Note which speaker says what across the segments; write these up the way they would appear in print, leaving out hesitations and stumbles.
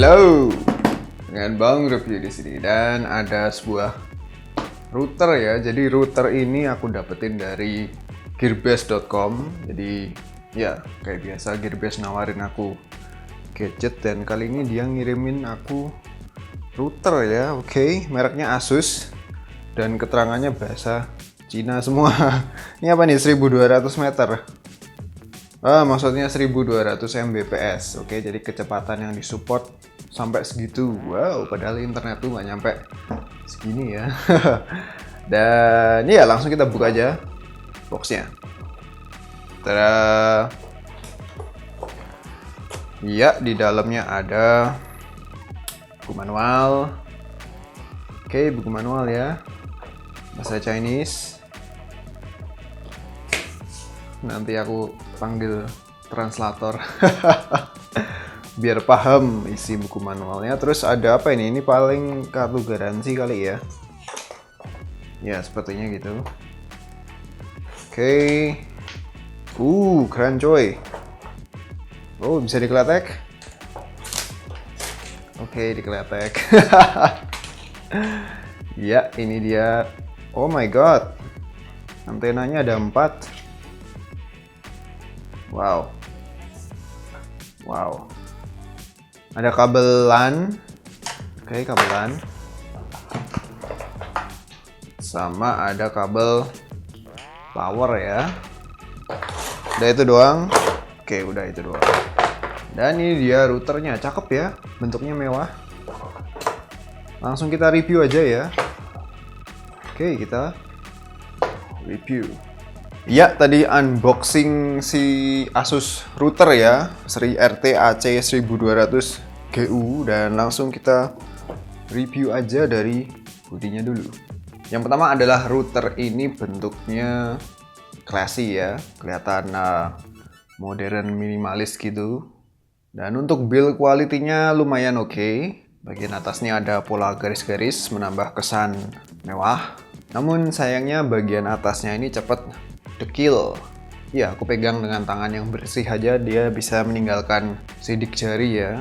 Speaker 1: Halo, dengan Bang Review di sini dan ada sebuah router ya. Jadi router ini aku dapetin dari gearbest.com. Jadi ya kayak biasa Gearbest nawarin aku gadget dan kali ini dia ngirimin aku router ya. Oke, mereknya Asus dan keterangannya bahasa Cina semua. Ini apa nih 1200 meter? Maksudnya 1200 Mbps. Oke, jadi kecepatan yang disupport sampai segitu. Wow, padahal internet tuh nggak nyampe segini ya. Dan ya langsung kita buka aja boxnya. Tada. Ya, di dalamnya ada buku manual. Oke, buku manual ya. Bahasa Chinese. Nanti aku panggil translator biar paham isi buku manualnya. Terus ada apa ini? Ini paling kartu garansi kali ya. Ya, sepertinya gitu. Oke. Keren coy. Oh, bisa dikeletek. Oke, dikeletek. Ya, ini dia. Oh my god. Antenanya ada 4. Wow. Ada kabel LAN. Oke, kabel LAN. Sama ada kabel power ya. Udah itu doang. Oke, udah itu doang. Dan ini dia routernya, cakep ya. Bentuknya mewah. Langsung kita review aja ya. Oke, kita review. Ya, tadi unboxing si Asus router ya, seri RT AC1200 GU, dan langsung kita review aja dari bodinya dulu. Yang pertama adalah router ini bentuknya classy ya, kelihatan modern minimalis gitu. Dan untuk build quality-nya lumayan oke. Bagian atasnya ada pola garis-garis menambah kesan mewah. Namun sayangnya bagian atasnya ini cepat dekil. Ya, aku pegang dengan tangan yang bersih aja dia bisa meninggalkan sidik jari ya.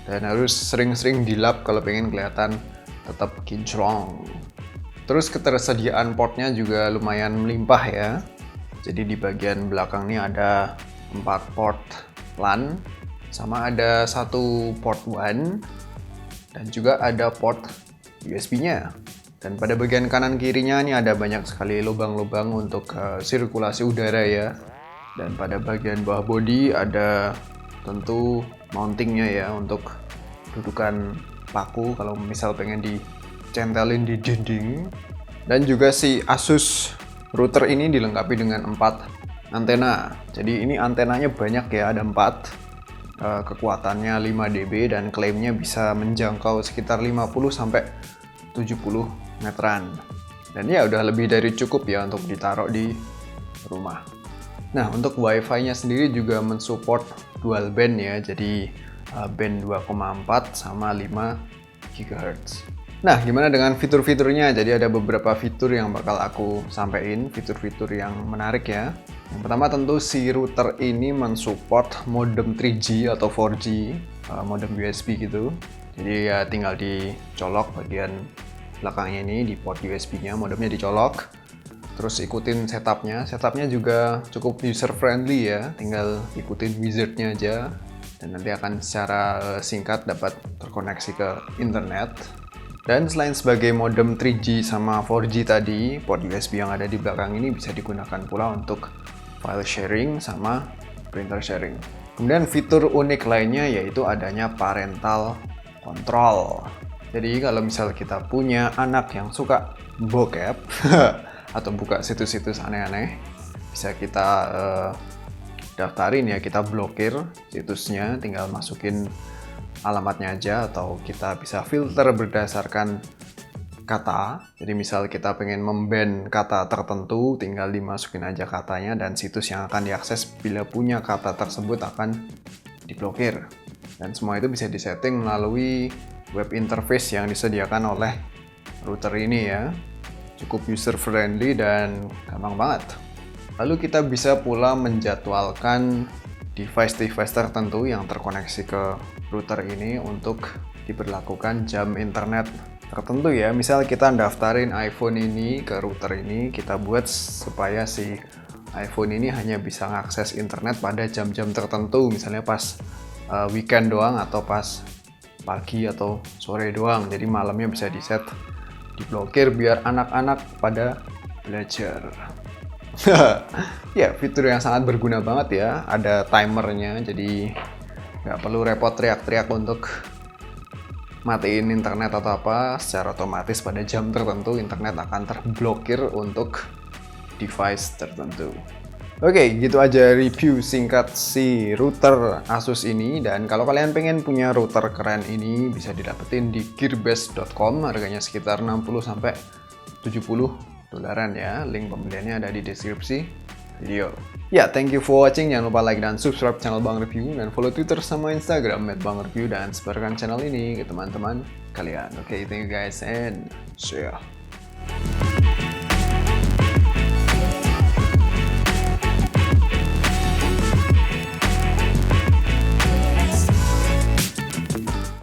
Speaker 1: Dan harus sering-sering dilap kalau pengen kelihatan tetap kinclong. Terus ketersediaan portnya juga lumayan melimpah ya. Jadi di bagian belakang ini ada 4 port LAN, sama ada 1 port WAN, dan juga ada port USB-nya. Dan pada bagian kanan kirinya ini ada banyak sekali lubang-lubang untuk sirkulasi udara ya. Dan pada bagian bawah bodi ada tentu mountingnya ya untuk dudukan paku kalau misal pengen dicentelin di dinding. Dan juga si Asus router ini dilengkapi dengan 4 antena. Jadi ini antenanya banyak ya, ada 4. Kekuatannya 5 dB dan klaimnya bisa menjangkau sekitar 50 sampai 70 meteran. Dan ya udah lebih dari cukup ya untuk ditaruh di rumah. Nah, untuk WiFi-nya sendiri juga mensupport dual band ya. Jadi band 2,4 sama 5 GHz. Nah, gimana dengan fitur-fiturnya? Jadi ada beberapa fitur yang bakal aku sampaikan, fitur-fitur yang menarik ya. Yang pertama tentu si router ini mensupport modem 3G atau 4G, modem USB gitu. Jadi ya tinggal dicolok bagian belakangnya ini di port USB-nya, modemnya dicolok. Terus ikutin setupnya. Setupnya juga cukup user friendly ya, tinggal ikutin wizardnya aja. Dan nanti akan secara singkat dapat terkoneksi ke internet. Dan selain sebagai modem 3G sama 4G tadi, port USB yang ada di belakang ini bisa digunakan pula untuk file sharing sama printer sharing. Kemudian fitur unik lainnya yaitu adanya parental control. Jadi kalau misal kita punya anak yang suka bokep atau buka situs-situs aneh-aneh, bisa kita daftarin ya, kita blokir situsnya, tinggal masukin alamatnya aja, atau kita bisa filter berdasarkan kata. Jadi misal kita pengen memban kata tertentu, tinggal dimasukin aja katanya dan situs yang akan diakses bila punya kata tersebut akan diblokir. Dan semua itu bisa disetting melalui web interface yang disediakan oleh router ini ya. Cukup user friendly dan gampang banget. Lalu kita bisa pula menjadwalkan device-device tertentu yang terkoneksi ke router ini untuk diberlakukan jam internet tertentu ya. Misal kita daftarin iPhone ini ke router ini, kita buat supaya si iPhone ini hanya bisa mengakses internet pada jam-jam tertentu, misalnya pas weekend doang atau pas pagi atau sore doang. Jadi malamnya bisa di-set, diblokir biar anak-anak pada belajar. Ya, fitur yang sangat berguna banget ya. Ada timernya, jadi nggak perlu repot teriak-teriak untuk matiin internet atau apa. Secara otomatis pada jam tertentu internet akan terblokir untuk device tertentu. Oke, gitu aja review singkat si router Asus ini. Dan kalau kalian pengen punya router keren ini, bisa didapetin di gearbest.com. Harganya sekitar 60-70 dolaran ya. Link pembeliannya ada di deskripsi video. Ya, thank you for watching. Jangan lupa like dan subscribe channel Bang Review, dan follow Twitter sama Instagram @bangreview, dan sebarkan channel ini ke teman-teman kalian. Oke, thank you guys and see ya.